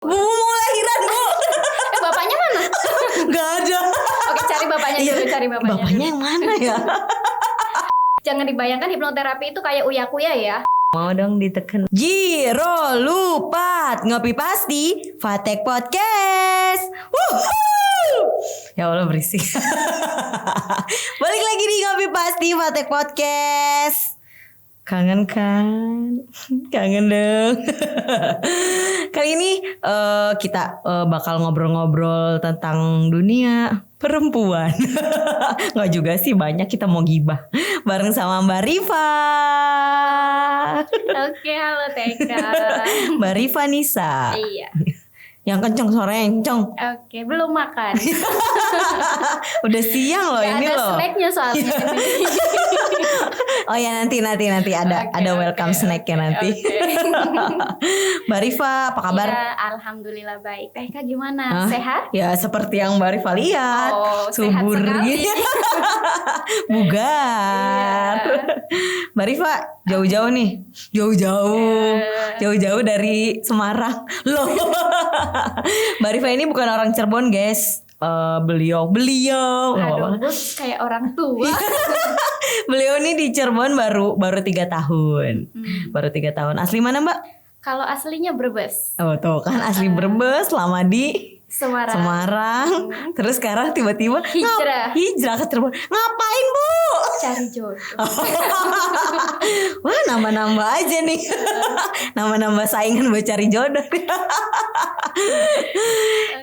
Bu mau lahiran bu. Bapaknya mana? Gak ada. Oke, cari bapaknya dulu, cari bapaknya. Bapaknya yang mana ya? Jangan dibayangkan hipnoterapi itu kayak uya-kuya ya. Mau dong diteken. Giro lupa ngopi pasti Fatek Podcast. Woohoo! Ya Allah berisik. Balik lagi di ngopi pasti Fatek Podcast. Kangen kan? Kangen dong. Kali ini kita bakal ngobrol-ngobrol tentang dunia perempuan. Nggak juga sih, banyak kita mau gibah bareng sama Mbak Rifa. Oke, halo Teka. Mbak Rifa Nisa. Iya. Yang kenceng, suaranya yang kenceng. Oke, belum makan. Udah siang loh. Gak ini ada loh. snacknya soalnya. Oh ya, nanti ada welcome snacknya nanti. Mbak Rifa, apa kabar? Ya, alhamdulillah baik. Teka gimana? Sehat? Ya seperti yang Mbak Rifa lihat, Oh, subur sehat sekali. gitu. Bugar. Iya. Mbak Rifa jauh-jauh nih, jauh-jauh dari Semarang. Loh, Mbak Rifa ini bukan orang Cirebon, guys. Beliau Aduh, gue kayak orang tua. beliau ini di Cirebon baru 3 tahun. Baru 3 tahun. Asli mana, Mbak? Kalau aslinya Brebes, Oh, tuh kan asli Brebes, lama di Semarang. Terus sekarang tiba-tiba hijrah ke Cirebon. Ngapain, Bu? Cari jodoh. Wah, nambah-nambah aja nih. Nambah-nambah saingan buat cari jodoh.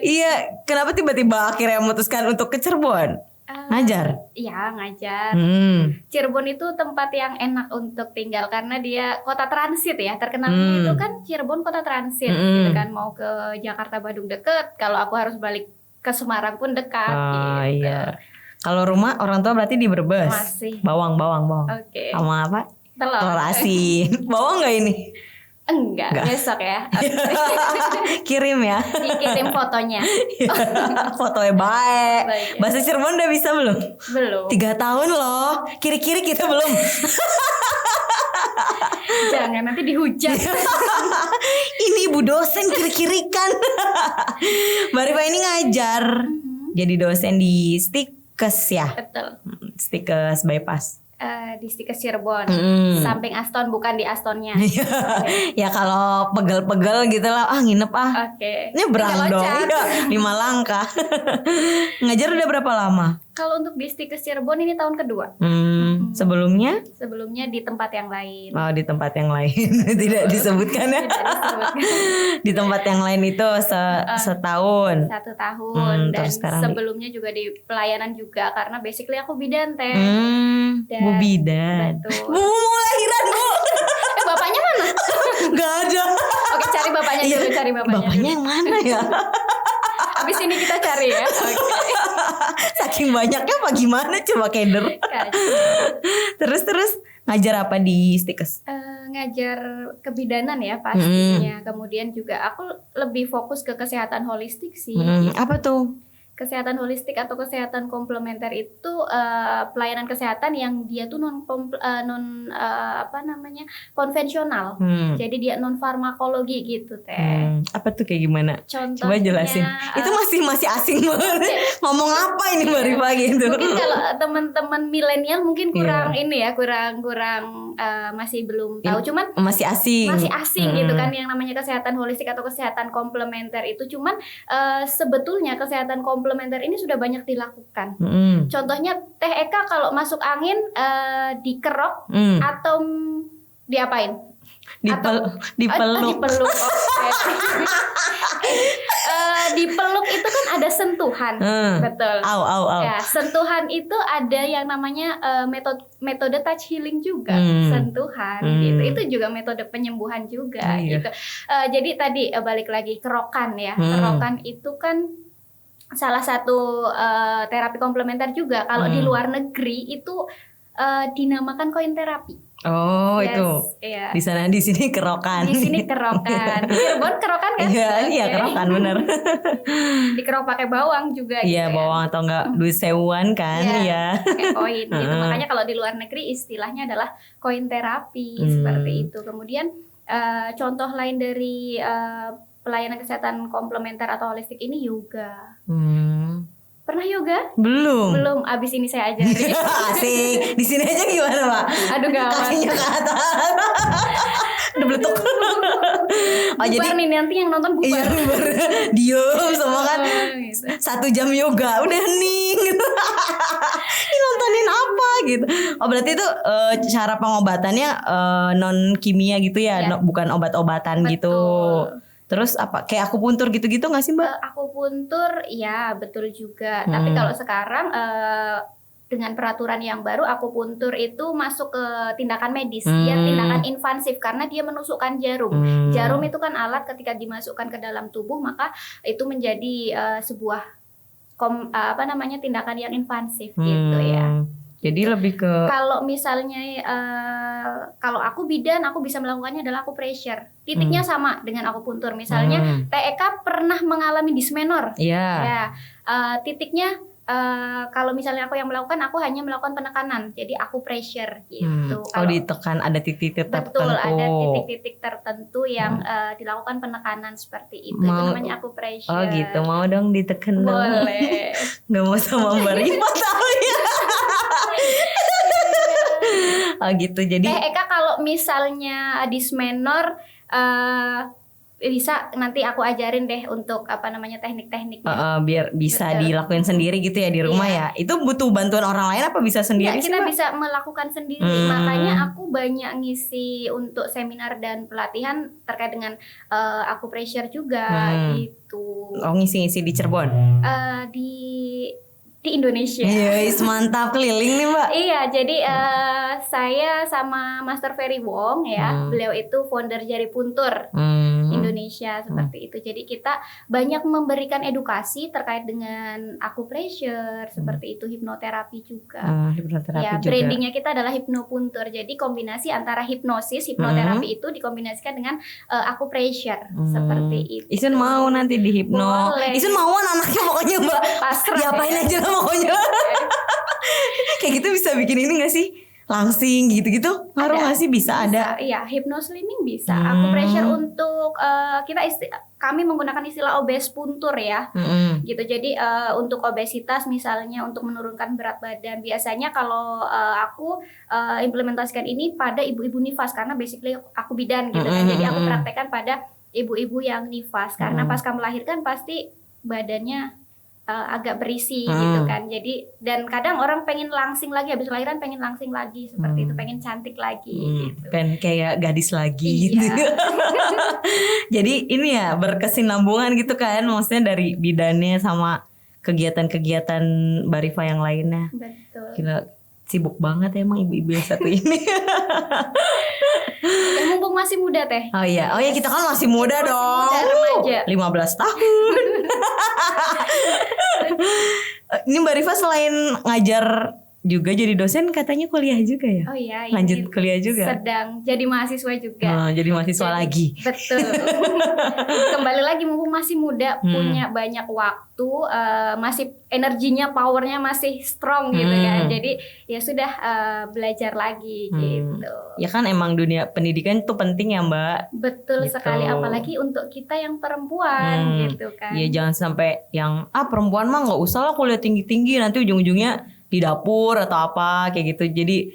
Iya, kenapa tiba-tiba akhirnya memutuskan untuk ke Cirebon? Ngajar? Iya, ngajar. Cirebon itu tempat yang enak untuk tinggal karena dia kota transit ya. Terkenalnya itu kan Cirebon kota transit gitu kan. Mau ke Jakarta, Bandung deket. Kalau aku harus balik ke Semarang pun dekat gitu. Iya. Kalau rumah orang tua berarti di Brebes. Masih. Bawang. Oke. Sama apa? Telur asin. Bawang nggak ini? Enggak, besok ya. Kirim ya. Dikirim fotonya. Fotonya baik. Bahasa Cirebon udah bisa belum? Belum. 3 tahun loh. Kiri-kiri kita belum. Jangan nanti dihujat. Ini ibu dosen kiri-kiri kan. Mbak Rifa ini ngajar. Jadi dosen di Stikes ya. Betul. Stikes bypass. Di Stikes Cirebon, samping Aston, bukan di Astonnya. Ya kalau pegel-pegel gitu lah, nginep Oke. Nyebrang dong, ya, 5 langkah. Ngajar udah berapa lama? Kalau untuk di Stikes Cirebon ini tahun kedua. Sebelumnya? Sebelumnya di tempat yang lain. Oh, di tempat yang lain. Tidak disebutkan ya. Tidak disebutkan. Di tempat yang lain itu setahun. 1 tahun. Dan terus sekarang sebelumnya juga di pelayanan juga. Karena basically aku bidan, Teh. Bu bidan. Betul. Bu mau lahiran, Bu. Bapaknya mana? Gak ada. Oke, cari bapaknya dulu, cari bapaknya. Bapaknya yang mana ya? Habis ini kita cari ya. Oke. Saking banyaknya apa gimana coba keder. Terus ngajar apa di Stikes? Ngajar kebidanan ya pastinya. Kemudian juga aku lebih fokus ke kesehatan holistik sih. Apa tuh? Kesehatan holistik atau kesehatan komplementer itu pelayanan kesehatan yang dia tuh konvensional. Jadi dia non farmakologi gitu, Teh. Apa tuh kayak gimana? Contohnya, coba jelasin. Itu masih asing banget. Ngomong apa ini Mbak Rifa gitu? Mungkin kalau teman-teman milenial mungkin kurang ini ya, kurang masih belum tahu. Cuman masih asing gitu kan yang namanya kesehatan holistik atau kesehatan komplementer itu. Cuman sebetulnya kesehatan komplementer ini sudah banyak dilakukan. Contohnya Teh Eka kalau masuk angin dikerok atau diapain? Dipeluk. Dipeluk. Okay. Dipeluk itu kan ada sentuhan, betul. Au. Ya, sentuhan itu ada yang namanya metode touch healing juga, sentuhan gitu. Itu juga metode penyembuhan juga gitu. Jadi tadi balik lagi kerokan ya. Kerokan itu kan salah satu terapi komplementer juga. Kalau di luar negeri itu dinamakan koin terapi. Oh, yes, itu. Iya. Di sana di sini kerokan. Di sini kerokan. Di Cirebon kerokan kan? Iya, kerokan bener. Dikerok pakai bawang juga iya, gitu. Bawang atau enggak duit sewuan kan, iya. Pakai koin gitu. Makanya kalau di luar negeri istilahnya adalah koin terapi seperti itu. Kemudian contoh lain dari pelayanan kesehatan komplementer atau holistik ini yoga. Pernah yoga? Belum. Abis ini saya ajarin. Asik. Di sini aja gimana, Pak? Aduh gawat. Kakinya ke atas. Udah beletuk. Bubar nih, nanti yang nonton bubar. Iya, bubar. Diem semua kan. Gitu. 1 jam yoga udah hening gitu. Ini nontonin apa gitu. Oh berarti itu cara pengobatannya non kimia gitu ya, Ya. bukan obat-obatan gitu. Terus apa? Kayak akupuntur gitu-gitu nggak sih, Mbak? Akupuntur ya betul juga. Tapi kalau sekarang dengan peraturan yang baru, akupuntur itu masuk ke tindakan medis. Dia tindakan invasif karena dia menusukkan jarum. Jarum itu kan alat, ketika dimasukkan ke dalam tubuh maka itu menjadi sebuah tindakan yang invasif gitu ya. Jadi lebih ke kalau misalnya kalau aku bidan, aku bisa melakukannya adalah acupressure. Titiknya sama dengan akupuntur. Misalnya TEK pernah mengalami dysmenor. Ya, titiknya kalau misalnya aku yang melakukan, aku hanya melakukan penekanan. Jadi acupressure gitu. Kalau ditekan ada titik-titik tertentu. Betul, ada titik-titik tertentu yang dilakukan penekanan seperti itu. Itu namanya acupressure. Oh gitu, mau dong ditekan dong. Boleh. Gak mau sama Mbak Rifa tahu ya. Oh gitu, jadi Eka kalau misalnya dysmenor bisa nanti aku ajarin deh untuk teknik-tekniknya. Biar bisa dilakuin sendiri gitu ya di rumah ya. Itu butuh bantuan orang lain apa bisa sendiri? Kita bisa melakukan sendiri. Makanya aku banyak ngisi untuk seminar dan pelatihan terkait dengan acupressure juga gitu. Oh ngisi-ngisi di Cirebon? Di Indonesia. Yes, mantap, keliling nih Mbak. Iya, jadi saya sama Master Ferry Wong ya, beliau itu founder Jari Puntur Indonesia seperti itu. Jadi kita banyak memberikan edukasi terkait dengan acupressure seperti itu, hipnoterapi juga. Hipnoterapi ya, juga. brandingnya kita adalah hipnopuntur. Jadi kombinasi antara hipnosis, hipnoterapi itu dikombinasikan dengan acupressure seperti itu. Isun mau nanti di hipno. Boleh. Isun mauan anaknya pokoknya Mbak. Pasrah diapain ya. aja lah pokoknya. Kayak gitu bisa bikin ini gak sih? Langsing gitu-gitu ngaruh gak sih? Bisa ada. Iya, hypnoslimming bisa. Acupressure untuk kami menggunakan istilah obes puntur ya. Gitu. Jadi untuk obesitas misalnya, untuk menurunkan berat badan, biasanya kalau aku implementasikan ini pada ibu-ibu nifas karena basically aku bidan gitu kan. Jadi aku praktekkan pada ibu-ibu yang nifas karena pasca melahirkan pasti badannya agak berisi gitu kan. Jadi dan kadang orang pengen langsing lagi, habis lahiran pengen langsing lagi seperti itu, pengen cantik lagi gitu. Pengen kayak gadis lagi Iya. gitu. Jadi ini ya berkesinambungan gitu kan, maksudnya dari bidannya sama kegiatan-kegiatan Mbak Rifa yang lainnya. Betul. Gila, sibuk banget ya emang ibu-ibu yang satu ini. Ya, mumpung masih muda teh. Oh iya kita kan masih muda dong. Muda, remaja. 15 tahun. Ini Mbak Rifa selain ngajar juga jadi dosen, katanya kuliah juga ya? Oh iya, lanjut kuliah juga. Sedang jadi mahasiswa juga. Jadi mahasiswa lagi. Betul. Kembali lagi mumpung masih muda, punya banyak waktu, masih energinya, powernya masih strong gitu kan. Jadi ya sudah belajar lagi gitu. Ya kan emang dunia pendidikan itu penting ya Mbak. Betul gitu. sekali, apalagi untuk kita yang perempuan gitu kan. Iya jangan sampai yang perempuan mah nggak usah lah kuliah tinggi-tinggi, nanti ujung-ujungnya di dapur atau apa kayak gitu. Jadi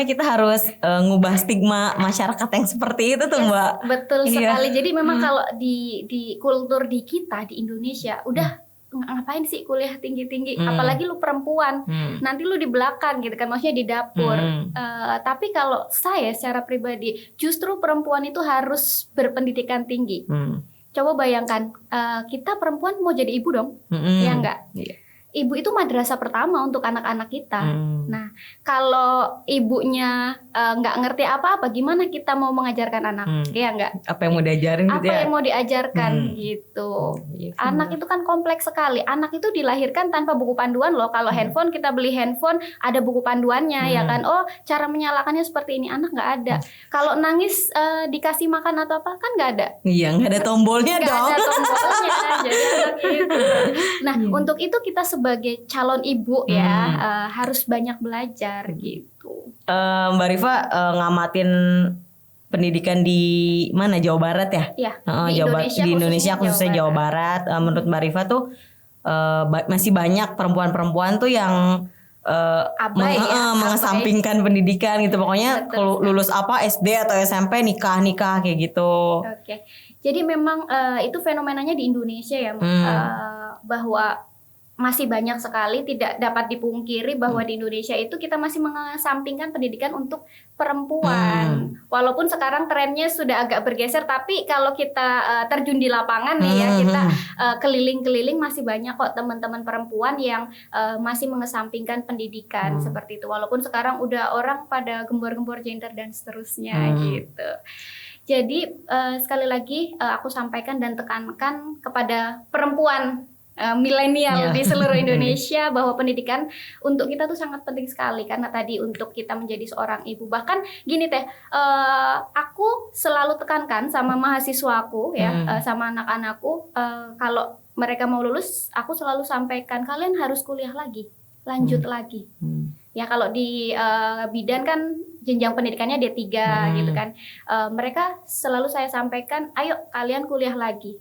kita harus ngubah stigma masyarakat yang seperti itu tuh Mbak. Betul sekali. Jadi memang kalau di kultur di kita di Indonesia udah ngapain sih kuliah tinggi-tinggi, apalagi lu perempuan, nanti lu di belakang gitu kan, maksudnya di dapur. Tapi kalau saya secara pribadi justru perempuan itu harus berpendidikan tinggi. Coba bayangkan kita perempuan mau jadi ibu dong, ya enggak? Iya. Ibu itu madrasah pertama untuk anak-anak kita. Nah, kalau ibunya nggak ngerti apa-apa, gimana kita mau mengajarkan anak? Ya nggak? Apa yang mau diajarin gitu Apa ya? yang mau diajarkan gitu? Iya, Anak itu kan kompleks sekali. Anak itu dilahirkan tanpa buku panduan loh. Kalau handphone, kita beli handphone ada buku panduannya ya kan? Oh, cara menyalakannya seperti ini. Anak nggak ada. Kalau nangis dikasih makan atau apa kan nggak ada. Iya, nggak ada tombolnya Nggak dong. ada tombolnya. Jadi anak gitu. Nah, untuk itu kita sebagai calon ibu ya harus banyak belajar gitu. Mbak Rifa ngamatin pendidikan di mana, Jawa Barat ya? Iya. Di Indonesia khususnya Jawa Barat. Menurut Mbak Rifa tuh masih banyak perempuan-perempuan tuh yang mengesampingkan pendidikan gitu. Pokoknya kalau lulus SD atau SMP nikah kayak gitu. Oke. Jadi memang itu fenomenanya di Indonesia ya, bahwa masih banyak sekali, tidak dapat dipungkiri bahwa di Indonesia itu kita masih mengesampingkan pendidikan untuk perempuan. Walaupun sekarang trennya sudah agak bergeser, tapi kalau kita terjun di lapangan nih ya, kita keliling-keliling masih banyak kok teman-teman perempuan yang masih mengesampingkan pendidikan seperti itu. Walaupun sekarang udah orang pada gembor-gembor gender dan seterusnya gitu. Jadi sekali lagi aku sampaikan dan tekankan kepada perempuan milenial di seluruh Indonesia bahwa pendidikan untuk kita tuh sangat penting sekali, karena tadi untuk kita menjadi seorang ibu. Bahkan gini teh, aku selalu tekankan sama mahasiswaku ya, sama anak-anakku, kalau mereka mau lulus, aku selalu sampaikan kalian harus kuliah lagi, lanjut lagi. Ya kalau di bidan kan jenjang pendidikannya D3 gitu kan. Mereka selalu saya sampaikan, ayo kalian kuliah lagi.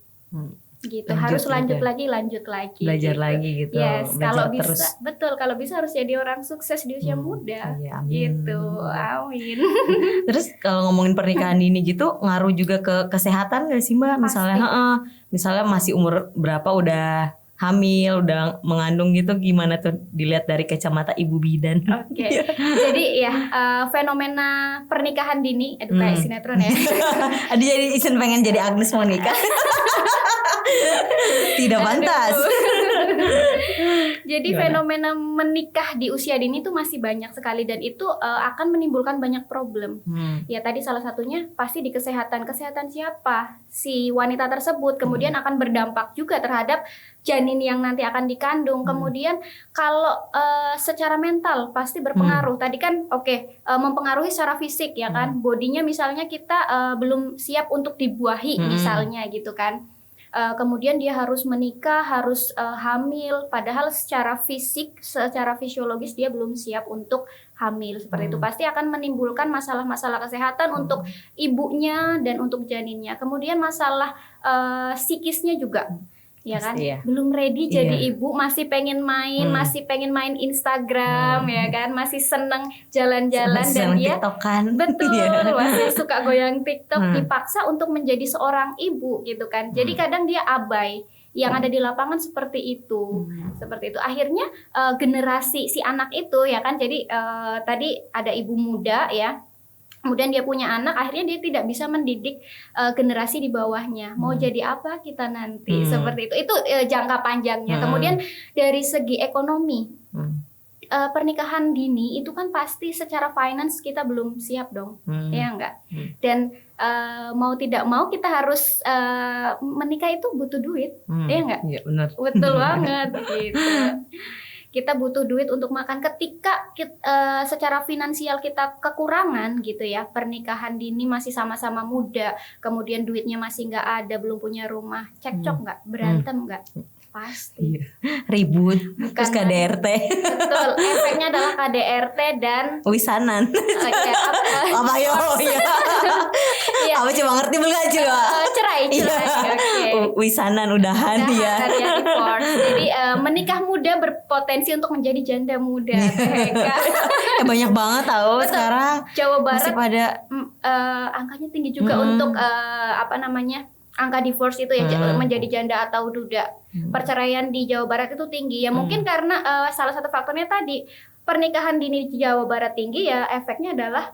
Gitu, harus lanjut lagi belajar gitu. lagi gitu. Yes, kalau bisa betul, kalau bisa harus jadi orang sukses di usia muda. Ya, gitu. Amin. Terus kalau ngomongin pernikahan dini gitu ngaruh juga ke kesehatan gak sih Mbak? Misalnya masih umur berapa udah hamil, udah mengandung gitu, gimana tuh dilihat dari kacamata ibu bidan? Oke. Jadi ya fenomena pernikahan dini, kayak sinetron ya. Ada jadi Isen pengen jadi Agnes Monica. Tidak pantas. Jadi fenomena menikah di usia dini itu masih banyak sekali, dan itu akan menimbulkan banyak problem. Ya tadi salah satunya pasti di kesehatan siapa si wanita tersebut, kemudian akan berdampak juga terhadap janin yang nanti akan dikandung. Kemudian kalau secara mental pasti berpengaruh. Tadi kan mempengaruhi secara fisik ya kan, bodinya misalnya kita belum siap untuk dibuahi misalnya gitu kan. Kemudian dia harus menikah, harus hamil, padahal secara fisik, secara fisiologis dia belum siap untuk hamil seperti itu. Pasti akan menimbulkan masalah-masalah kesehatan untuk ibunya dan untuk janinnya. Kemudian masalah psikisnya juga. Ya kan, belum ready jadi ibu, masih pengen main, Instagram ya kan, masih seneng jalan-jalan, dan dia betul masih suka goyang TikTok, dipaksa untuk menjadi seorang ibu gitu kan. Jadi kadang dia abai. Yang ada di lapangan seperti itu, akhirnya generasi si anak itu ya kan. Jadi tadi ada ibu muda ya, kemudian dia punya anak, akhirnya dia tidak bisa mendidik generasi di bawahnya. Mau jadi apa kita nanti, seperti itu jangka panjangnya. Kemudian dari segi ekonomi, pernikahan dini itu kan pasti secara finance kita belum siap dong, ya enggak? Dan mau tidak mau kita harus menikah itu butuh duit, ya enggak? Iya benar. Betul banget gitu. Kita butuh duit untuk makan. Ketika secara finansial kita kekurangan gitu ya, pernikahan dini masih sama-sama muda, kemudian duitnya masih nggak ada, belum punya rumah, cekcok nggak, berantem nggak? Pasti ribut. Terus KDRT. Betul, efeknya adalah KDRT dan wisanan. Apa ya? Apa coba ngerti belum coba? Cerai. Wisanan udahan ya. Jadi menikah muda berpotensi untuk menjadi janda muda. Banyak banget tahu sekarang. Jawa Barat masih pada angkanya tinggi juga untuk angka divorce itu ya, menjadi janda atau duda. Perceraian di Jawa Barat itu tinggi ya, mungkin karena salah satu faktornya tadi pernikahan dini di Jawa Barat tinggi ya, efeknya adalah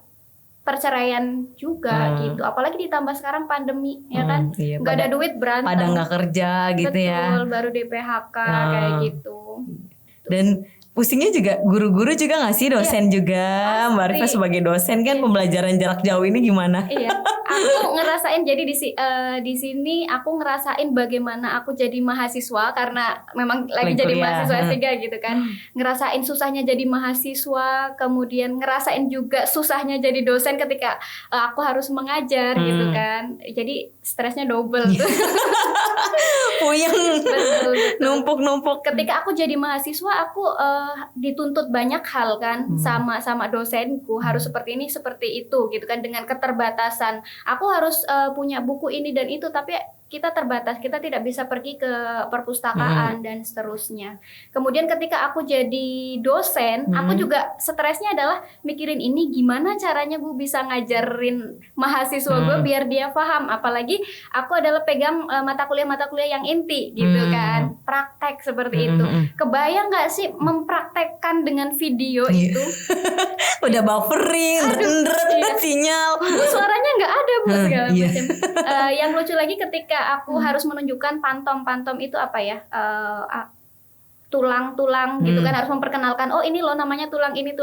perceraian juga gitu. Apalagi ditambah sekarang pandemi ya kan, nggak ada duit berantem, pada nggak kerja gitu. Betul, ya baru di-PHK kayak gitu. Dan pusingnya juga guru-guru juga nggak sih, dosen juga. Mbak Rifa sebagai dosen kan, pembelajaran jarak jauh ini gimana? Iya, aku ngerasain, jadi di sini aku ngerasain bagaimana aku jadi mahasiswa, karena memang lagi jadi mahasiswa S3 gitu kan. Ngerasain susahnya jadi mahasiswa, kemudian ngerasain juga susahnya jadi dosen ketika aku harus mengajar gitu kan. Jadi stresnya double tuh. Puyeng. Betul. Numpuk-numpuk. Ketika aku jadi mahasiswa, aku dituntut banyak hal kan, sama dosenku harus seperti ini seperti itu gitu kan, dengan keterbatasan. Aku harus punya buku ini dan itu, tapi kita terbatas, kita tidak bisa pergi ke perpustakaan dan seterusnya. Kemudian ketika aku jadi dosen, aku juga stresnya adalah mikirin ini gimana caranya gue bisa ngajarin mahasiswa gue biar dia paham. Apalagi aku adalah pegang mata kuliah yang inti gitu kan, praktek seperti itu. Kebayang nggak sih mempraktekkan dengan video itu? Udah buffering, sinyal. Suaranya nggak ada bu, segala macam. Yang lucu lagi ketika aku harus menunjukkan pantom itu apa ya, tulang-tulang gitu kan, harus memperkenalkan, oh ini loh namanya tulang ini.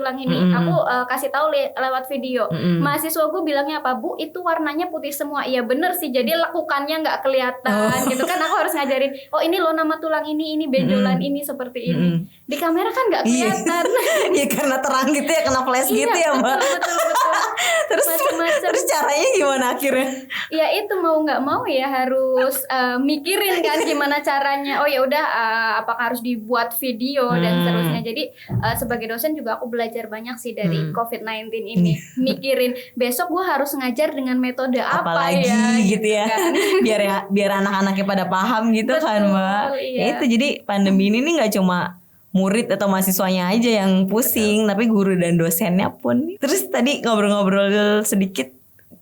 Aku kasih tahu lewat video. Mahasiswa gue bilangnya apa, Bu, itu warnanya putih semua. Iya bener sih, jadi lekukannya nggak kelihatan gitu kan. Aku harus ngajarin, oh ini loh nama tulang ini benjolan ini seperti ini. Di kamera kan nggak kelihatan. Iya karena terang gitu ya, kena flash gitu ya Mbak. Betul. Terus caranya gimana akhirnya? Ya itu mau nggak mau ya harus mikirin kan gimana caranya. Oh ya udah, apakah harus dibuat video dan seterusnya. Jadi sebagai dosen juga aku belajar banyak sih dari COVID-19 ini. Mikirin besok gue harus ngajar dengan metode apa ya gitu ya. Kan? biar anak-anaknya pada paham gitu. Betul, kan Mbak. Iya. Ya itu jadi pandemi ini nih nggak cuma murid atau mahasiswanya aja yang pusing, tapi guru dan dosennya pun. Terus tadi ngobrol-ngobrol sedikit,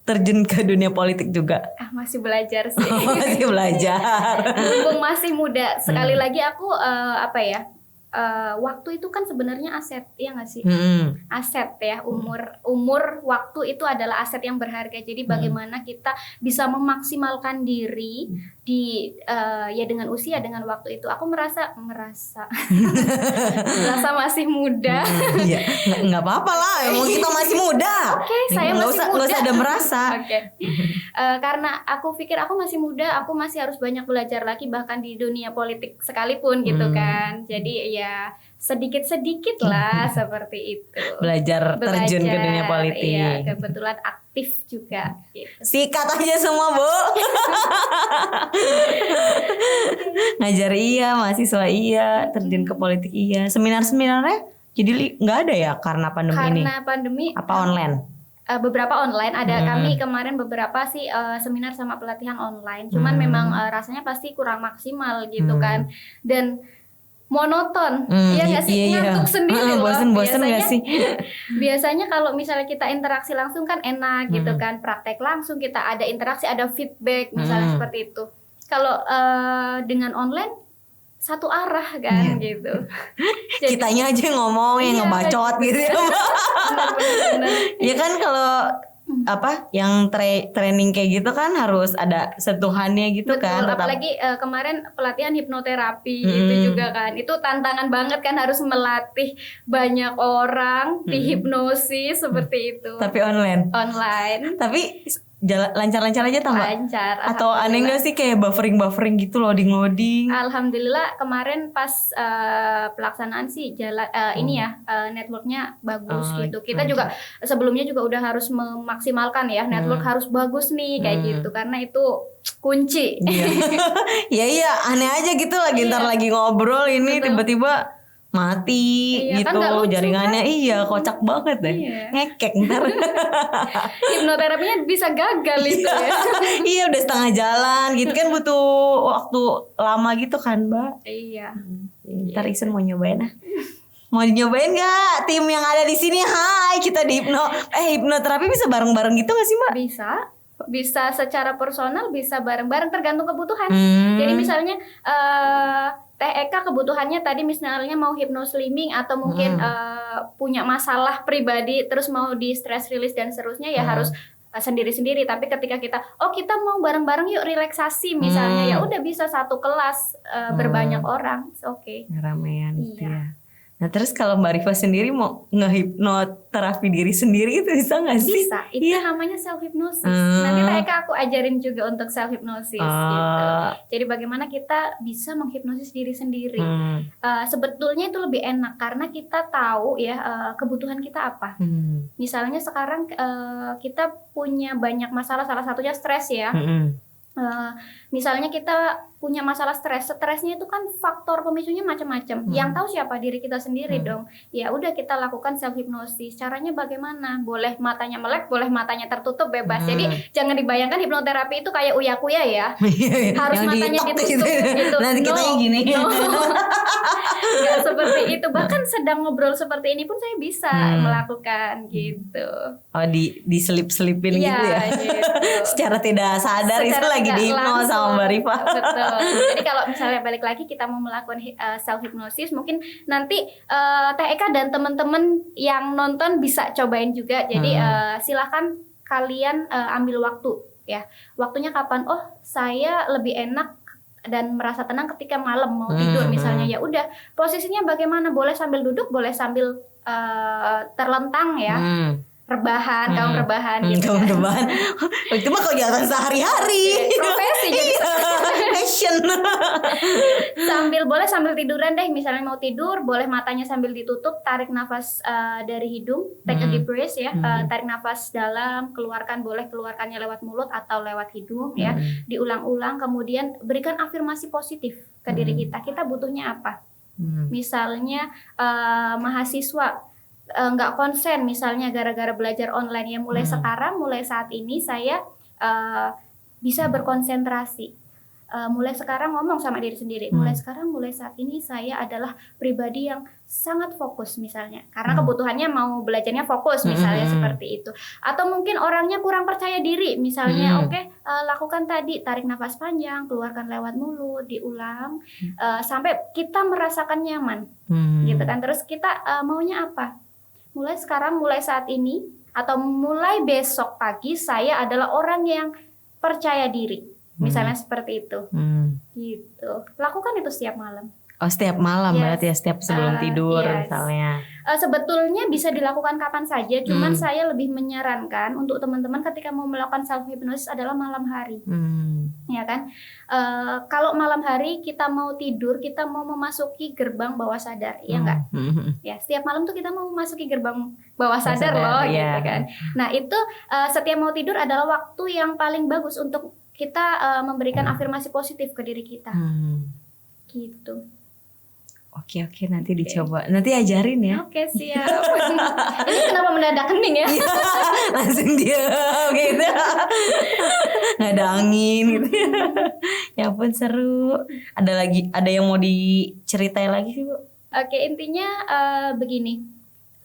terjun ke dunia politik juga. Masih belajar sih. Masih belajar. Mumpung masih muda. Sekali lagi aku waktu itu kan sebenarnya aset, ya nggak sih? Aset ya, umur waktu itu adalah aset yang berharga. Jadi bagaimana kita bisa memaksimalkan diri di ya dengan usia, dengan waktu itu. Aku merasa masih muda. Iya, nggak apa-apa lah. Emang kita masih muda. Oke, saya masih muda. Nggak usah ada merasa. Oke. Karena aku pikir aku masih muda, aku masih harus banyak belajar lagi, bahkan di dunia politik sekalipun gitu kan. Jadi ya sedikit-sedikit lah seperti itu. Belajar terjun ke dunia politik. Iya, kebetulan aktif juga gitu. Sikat aja semua Bu. Ngajar iya, mahasiswa iya, terjun ke politik iya. Seminar-seminarnya jadi nggak ada ya karena pandemi ini? Karena pandemi. Apa online? Beberapa online ada. Kami kemarin beberapa sih seminar sama pelatihan online. Cuman memang rasanya pasti kurang maksimal gitu kan. Dan monoton, iya nggak sih, ngantuk sendiri loh. Bosen nggak sih? Biasanya kalau misalnya kita interaksi langsung kan enak gitu kan, praktek langsung kita ada interaksi, ada feedback misalnya seperti itu. Kalau dengan online satu arah kan gitu. Jadi, kitanya aja ngomong yang ngebacot gitu ya. Bener. Ya kan kalau yang training kayak gitu kan harus ada sentuhannya gitu. Betul, kan. Apalagi kemarin pelatihan hipnoterapi itu juga kan. Itu tantangan banget kan, harus melatih banyak orang dihipnosis seperti itu. Tapi online. Tapi lancar-lancar aja tambah. Lancar. Atau aneh nggak sih kayak buffering gitu, loading. Alhamdulillah kemarin pas pelaksanaan sih ini ya networknya bagus gitu. Kita juga sebelumnya juga udah harus memaksimalkan ya, network harus bagus nih kayak gitu, karena itu kunci. Iya aneh aja gitu lagi ntar lagi ngobrol ini tiba-tiba mati gitu kan, jaringannya kan? Kocak banget deh. Ngekek ntar. Hipnoterapinya bisa gagal itu ya. Iya udah setengah jalan gitu kan, butuh waktu lama gitu kan Mbak. Iya. Ntar Isen mau nyobain Mau nyobain gak tim yang ada di sini? Hai, kita di hipnoterapi bisa bareng-bareng gitu gak sih Mbak? Bisa secara personal, bisa bareng-bareng tergantung kebutuhan. Jadi misalnya Teh Eka kebutuhannya tadi misalnya mau hypnoslimming atau mungkin punya masalah pribadi terus mau di stress release dan seterusnya ya harus sendiri-sendiri. Tapi ketika kita mau bareng-bareng yuk relaksasi misalnya, ya udah bisa satu kelas berbanyak orang, oke. Ramean gitu ya. Nah terus kalau Mbak Rifa sendiri mau ngehipnoterapi diri sendiri itu bisa gak sih? Bisa, itu namanya self hypnosis. Nanti Eka aku ajarin juga untuk self hypnosis gitu. Jadi bagaimana kita bisa menghipnosis diri sendiri. Sebetulnya itu lebih enak karena kita tahu ya kebutuhan kita apa. Misalnya sekarang kita punya banyak masalah, salah satunya stres ya. Misalnya kita punya masalah stresnya itu kan faktor pemicunya macam-macam. Yang tahu siapa diri kita sendiri dong. Ya udah kita lakukan self hipnosis. Caranya bagaimana? Boleh matanya melek, boleh matanya tertutup, bebas. Jadi jangan dibayangkan hipnoterapi itu kayak uya-kuya ya. Harus matanya ditutup gitu. Nanti kita gini. Gak seperti itu. Bahkan sedang ngobrol seperti ini pun saya bisa melakukan gitu. Oh, diselip-selipin gitu ya. Gitu. Secara tidak sadar itu lagi di hipnotis sama Mbak Rifa. Betul. Jadi kalau misalnya balik lagi kita mau melakukan self hypnosis, mungkin nanti Teh Eka dan teman-teman yang nonton bisa cobain juga. Jadi silakan kalian ambil waktu ya. Waktunya kapan? Oh, saya lebih enak dan merasa tenang ketika malam mau tidur misalnya. Ya udah, posisinya bagaimana? Boleh sambil duduk, boleh sambil terlentang ya. Rebahan, kaum rebahan gitu kaum kan. rebahan. Itu mah kegiatan sehari-hari. Profesi jadi passion. boleh sambil tiduran deh, misalnya mau tidur, boleh matanya sambil ditutup, tarik nafas dari hidung, take a deep breath ya. Tarik nafas dalam, boleh keluarkannya lewat mulut atau lewat hidung ya. Diulang-ulang, kemudian berikan afirmasi positif ke diri kita. Kita butuhnya apa? Misalnya mahasiswa nggak konsen misalnya gara-gara belajar online ya, mulai saat ini saya bisa berkonsentrasi, mulai sekarang ngomong sama diri sendiri, mulai saat ini saya adalah pribadi yang sangat fokus misalnya, karena kebutuhannya mau belajarnya fokus misalnya seperti itu. Atau mungkin orangnya kurang percaya diri misalnya, lakukan tadi, tarik nafas panjang, keluarkan lewat mulut, diulang sampai kita merasakan nyaman gitu kan. Terus kita maunya apa? Mulai sekarang, mulai saat ini, atau mulai besok pagi saya adalah orang yang percaya diri. Misalnya seperti itu. Gitu. Lakukan itu setiap malam. Oh, setiap malam berarti ya, setiap sebelum tidur misalnya. Sebetulnya bisa dilakukan kapan saja, cuman saya lebih menyarankan untuk teman-teman ketika mau melakukan self hypnosis adalah malam hari. Ya kan? Kalau malam hari kita mau tidur, kita mau memasuki gerbang bawah sadar, ya enggak? Ya, setiap malam tuh kita mau memasuki gerbang bawah sadar loh, gitu kan. Nah, itu setiap mau tidur adalah waktu yang paling bagus untuk kita memberikan afirmasi positif ke diri kita. Gitu. Oke, nanti dicoba. Nanti ajarin ya. Oke, siap. Ini kenapa mendadak hening ya? Langsung diam gitu. Nggak ada angin gitu. Ya ampun, seru. Ada yang mau diceritain lagi sih, Bu? Oke, intinya begini.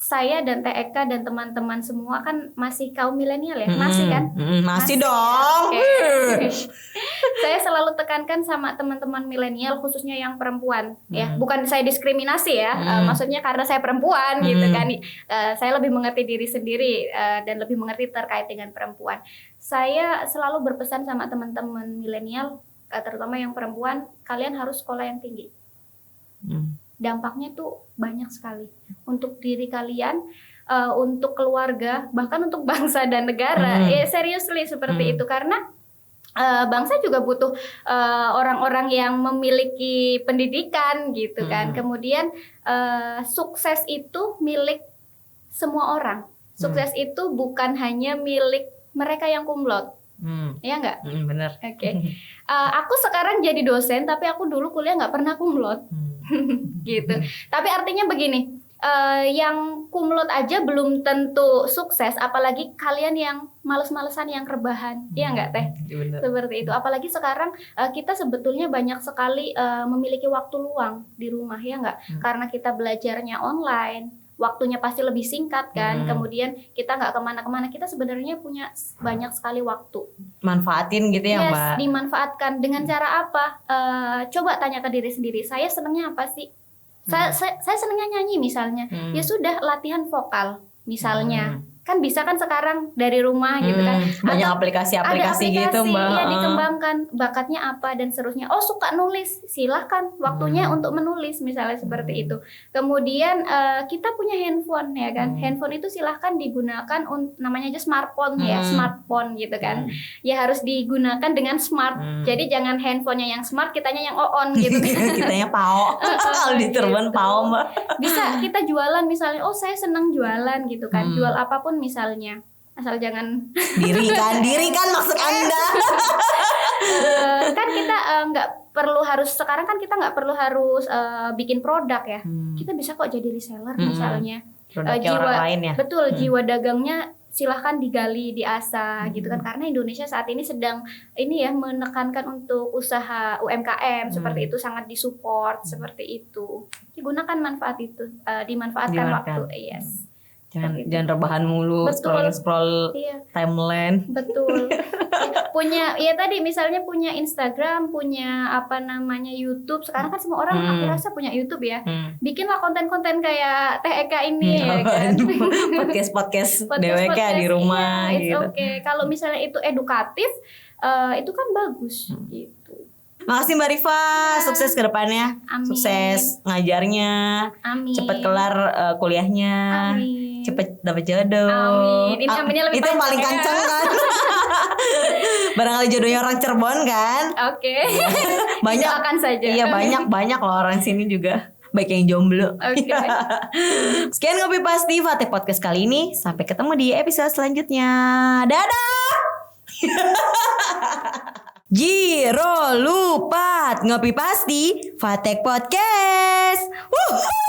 Saya dan Teh Eka dan teman-teman semua kan masih kaum milenial ya, masih kan? Masih dong. Okay. Saya selalu tekankan sama teman-teman milenial, khususnya yang perempuan, ya. Bukan saya diskriminasi ya, maksudnya karena saya perempuan gitu kan. Saya lebih mengerti diri sendiri dan lebih mengerti terkait dengan perempuan. Saya selalu berpesan sama teman-teman milenial, terutama yang perempuan, kalian harus sekolah yang tinggi. Dampaknya tuh banyak sekali untuk diri kalian, untuk keluarga, bahkan untuk bangsa dan negara. Ya seriously seperti itu, karena bangsa juga butuh orang-orang yang memiliki pendidikan gitu kan. Kemudian sukses itu milik semua orang. Sukses itu bukan hanya milik mereka yang kumlot. Ya enggak? Bener. Oke. Aku sekarang jadi dosen, tapi aku dulu kuliah nggak pernah kumlot. Gitu. Tapi artinya begini, yang kumlot aja belum tentu sukses, apalagi kalian yang males-malesan, yang rebahan. Iya enggak, Teh? Bener. Seperti itu. Apalagi sekarang kita sebetulnya banyak sekali memiliki waktu luang di rumah, ya enggak? Karena kita belajarnya online, waktunya pasti lebih singkat kan. Kemudian kita nggak kemana-kemana, kita sebenarnya punya banyak sekali waktu. Manfaatin gitu ya, Mbak. Dimanfaatkan dengan cara apa? Coba tanya ke diri sendiri, saya senangnya apa sih? Saya senangnya nyanyi misalnya. Ya sudah, latihan vokal misalnya. Kan bisa kan sekarang dari rumah gitu kan. Banyak aplikasi-aplikasi gitu, Mbak. Ya, dikembangkan bakatnya apa dan seterusnya. Oh, suka nulis, silahkan waktunya untuk menulis misalnya seperti itu. Kemudian kita punya handphone ya kan. Handphone itu silahkan digunakan namanya aja smartphone ya, smartphone gitu kan. Ya harus digunakan dengan smart. Jadi jangan handphonenya yang smart, kitanya yang on gitu kan. Kitanya pao. Kalau di Turban pao, Mbak. Bisa kita jualan misalnya, oh saya senang jualan gitu kan. Jual apapun misalnya, asal jangan diri kan maksud Anda. Kan kita nggak perlu harus sekarang kan kita nggak perlu harus bikin produk ya. Kita bisa kok jadi reseller misalnya. Orang lain ya. Betul, jiwa dagangnya silahkan digali, diasah gitu kan, karena Indonesia saat ini sedang ini ya menekankan untuk usaha UMKM seperti itu, sangat disupport seperti itu. Digunakan manfaat itu, dimanfaatkan waktu. Yes. Jangan rebahan mulu, scroll timeline. Betul. Punya ya tadi misalnya punya Instagram, punya YouTube. Sekarang kan semua orang aku rasa punya YouTube ya. Bikinlah konten-konten kayak Teh Eka ini ya kan. Podcast DWK di rumah gitu. Oke. Kalau misalnya itu edukatif, itu kan bagus gitu. Makasih Mbak Rifa, sukses ke depannya. Amin. Sukses ngajarnya. Amin. Cepet kelar kuliahnya. Amin. Cepet dapet jodoh. Amin. Ini aminnya lebih itu yang paling kenceng kan. Barangkali jodohnya orang Cirebon kan. Oke. Banyak akan saja. Iya, banyak loh orang sini juga. Baik yang jomblo. Oke. Sekian Ngopi Pasti Fateh Podcast kali ini. Sampai ketemu di episode selanjutnya. Dadah. Giro Lupat Ngopi Pasti Fateh Podcast. Wuhu.